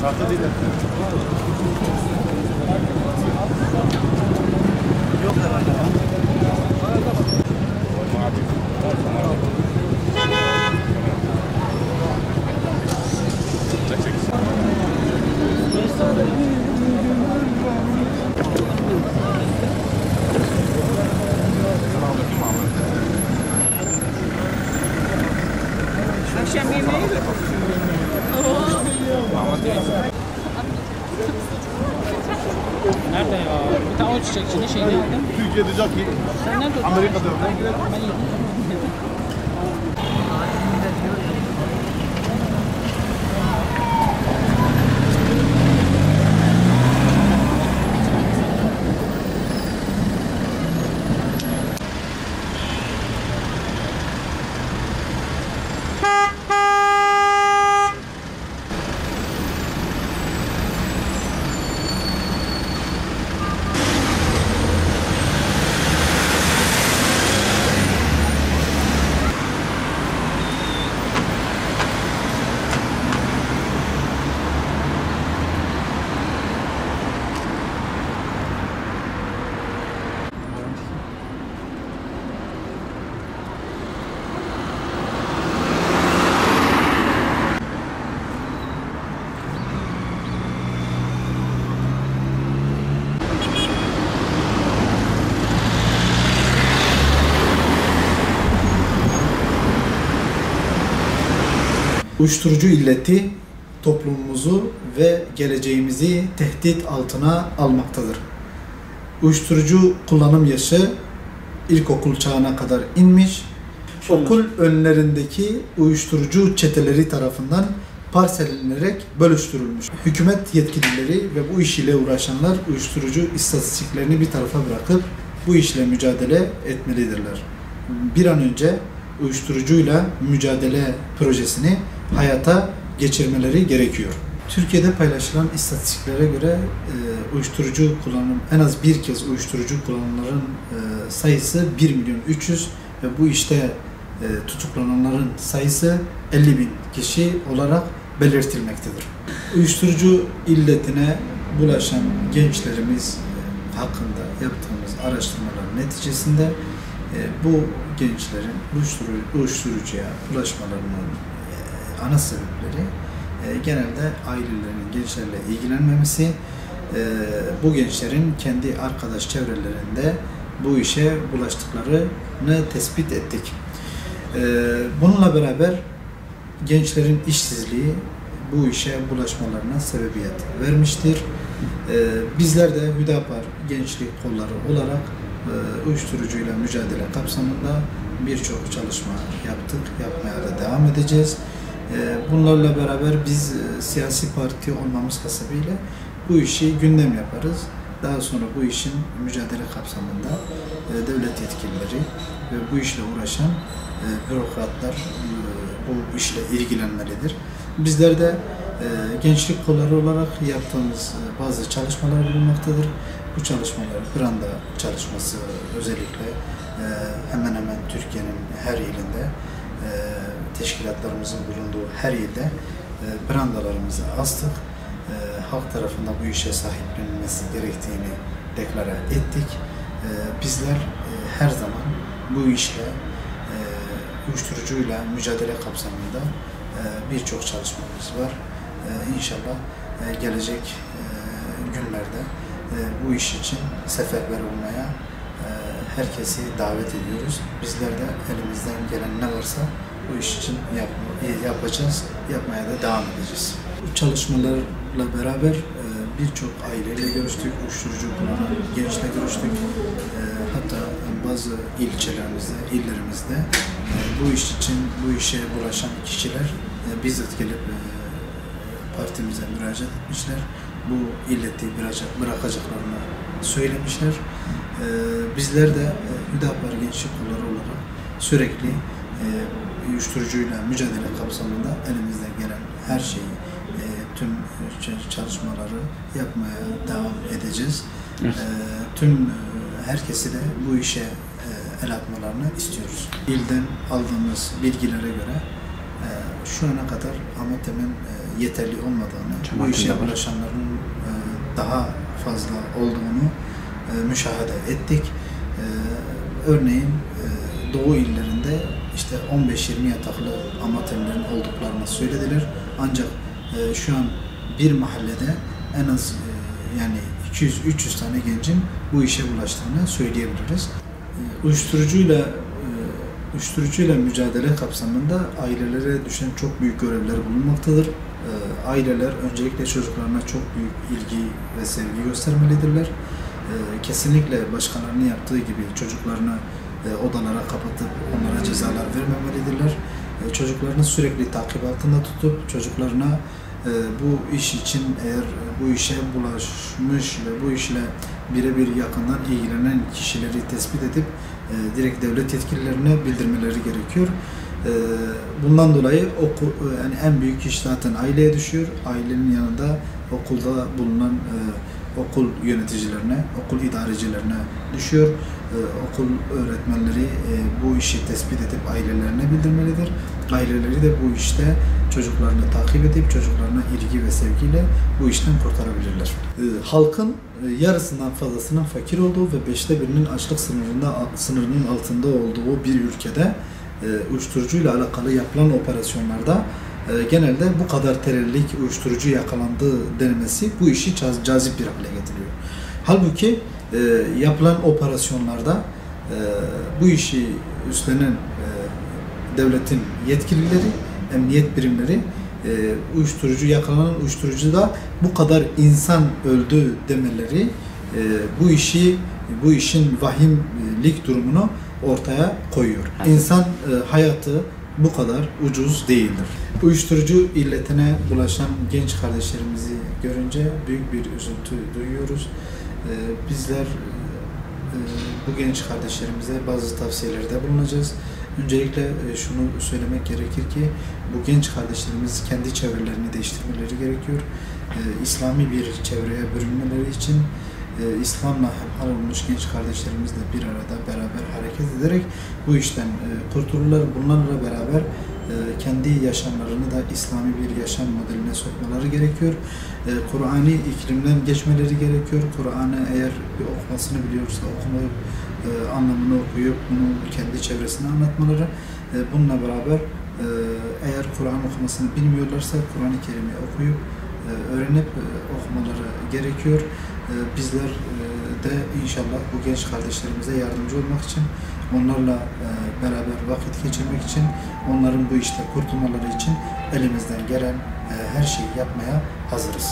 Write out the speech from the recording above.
Şartı değil. Yok herhalde. Akşam yemeği mi? Nerede ya? Bir tane o çiçekçinin şeyini aldım. Türkiye'de jockey. Sen nerede? Amerika'da. Ben yedim. Uyuşturucu illeti toplumumuzu ve geleceğimizi tehdit altına almaktadır. Uyuşturucu kullanım yaşı ilkokul çağına kadar inmiş, okul önlerindeki uyuşturucu çeteleri tarafından parsellenerek bölüştürülmüş. Hükümet yetkilileri ve bu iş ile uğraşanlar uyuşturucu istatistiklerini bir tarafa bırakıp bu işle mücadele etmelidirler. Bir an önce uyuşturucuyla mücadele projesini hayata geçirmeleri gerekiyor. Türkiye'de paylaşılan istatistiklere göre uyuşturucu kullanım, en az bir kez uyuşturucu kullananların sayısı 1.300.000 ve bu işte tutuklananların sayısı 50.000 kişi olarak belirtilmektedir. Uyuşturucu illetine bulaşan gençlerimiz hakkında yaptığımız araştırmalar neticesinde bu gençlerin uyuşturucuya bulaşmalarının ana sebepleri genelde ailelerin gençlerle ilgilenmemesi, bu gençlerin kendi arkadaş çevrelerinde bu işe bulaştıklarını tespit ettik. Bununla beraber gençlerin işsizliği bu işe bulaşmalarına sebebiyet vermiştir. Bizler de Hüdapar Gençlik Kolları olarak uyuşturucuyla mücadele kapsamında birçok çalışma yaptık, yapmaya da devam edeceğiz. Bunlarla beraber biz siyasi parti olmamız hasebiyle bu işi gündem yaparız. Daha sonra bu işin mücadele kapsamında devlet yetkilileri ve bu işle uğraşan bürokratlar bu işle ilgilenmelidir. Bizler de gençlik kolları olarak yaptığımız bazı çalışmalar bulunmaktadır. Bu çalışmalar branda çalışması özellikle hemen hemen Türkiye'nin her ilinde teşkilatlarımızın bulunduğu her ilde brandalarımızı astık. Halk tarafında bu işe sahiplenilmesi gerektiğini deklare ettik. Bizler her zaman bu işle uyuşturucuyla mücadele kapsamında birçok çalışmamız var. İnşallah gelecek günlerde bu iş için seferber olmaya herkesi davet ediyoruz. Bizler de elimizden gelen ne varsa bu iş için yapacağız, yapmaya da devam edeceğiz. Bu çalışmalarla beraber birçok aileyle görüştük, uyuşturucu kullanan gençle görüştük. Hatta bazı ilçelerimizde, illerimizde bu iş için, bu işe bulaşan kişiler bizzat gelip partimize müracaat etmişler. Bu illeti bırakacaklarını söylemişler. Bizler de Hüdapar Gençlik Kolları olarak sürekli uyuşturucuyla mücadele kapsamında elimizden gelen her şeyi, tüm çalışmaları yapmaya devam edeceğiz. Evet. Tüm herkesi de bu işe el atmalarını istiyoruz. İlden aldığımız bilgilere göre şu ana kadar hemen yeterli olmadığını, bu işe bulaşanların daha fazla olduğunu müşahede ettik. Örneğin Doğu illerinde işte 15-20 yataklı amatörlerin olduklarını söylediler. Ancak şu an bir mahallede en az yani 200-300 tane gencin bu işe bulaştığını söyleyebiliriz. Uyuşturucuyla mücadele kapsamında ailelere düşen çok büyük görevler bulunmaktadır. Aileler öncelikle çocuklarına çok büyük ilgi ve sevgi göstermelidirler. Kesinlikle başkalarının yaptığı gibi çocuklarını odalara kapatıp onlara cezalar vermemelidirler. Çocuklarını sürekli takip altında tutup çocuklarına bu iş için eğer bu işe bulaşmış ve bu işle birebir yakından ilgilenen kişileri tespit edip direkt devlet yetkililerine bildirmeleri gerekiyor. Bundan dolayı yani en büyük iş zaten aileye düşüyor. Ailenin yanında okulda bulunan okul yöneticilerine, okul idarecilerine düşüyor. Okul öğretmenleri bu işi tespit edip ailelerine bildirmelidir. Aileleri de bu işte çocuklarını takip edip çocuklarına ilgi ve sevgiyle bu işten kurtarabilirler. Halkın yarısından fazlasının fakir olduğu ve 1/5'inin açlık sınırının altında olduğu bir ülkede uyuşturucuyla alakalı yapılan operasyonlarda genelde bu kadar terörlik uyuşturucu yakalandığı denmesi bu işi cazip bir hale getiriyor. Halbuki yapılan operasyonlarda bu işi üstlenen devletin yetkilileri, emniyet birimleri yakalanan uyuşturucuda bu kadar insan öldü demeleri bu işin vahimlik durumunu ortaya koyuyor. İnsan hayatı bu kadar ucuz değildir. Uyuşturucu illetine bulaşan genç kardeşlerimizi görünce büyük bir üzüntü duyuyoruz. Bizler bu genç kardeşlerimize bazı tavsiyelerde bulunacağız. Öncelikle şunu söylemek gerekir ki bu genç kardeşlerimiz kendi çevrelerini değiştirmeleri gerekiyor. İslami bir çevreye bürünmeleri için İslam'la hemhal olmuş genç kardeşlerimizle bir arada beraber hareket ederek bu işten kurtulurlar. Bunlarla beraber kendi yaşamlarını da İslami bir yaşam modeline sokmaları gerekiyor. Kur'an'ı iklimden geçmeleri gerekiyor. Kur'an'ı eğer bir okumasını biliyorsa okumayıp anlamını okuyup bunu kendi çevresine anlatmaları. Bununla beraber eğer Kur'an okumasını bilmiyorlarsa Kur'an-ı Kerim'i okuyup öğrenip okumaları gerekiyor. Bizler de inşallah bu genç kardeşlerimize yardımcı olmak için, onlarla beraber vakit geçirmek için, onların bu işte kurtulmaları için elimizden gelen her şeyi yapmaya hazırız.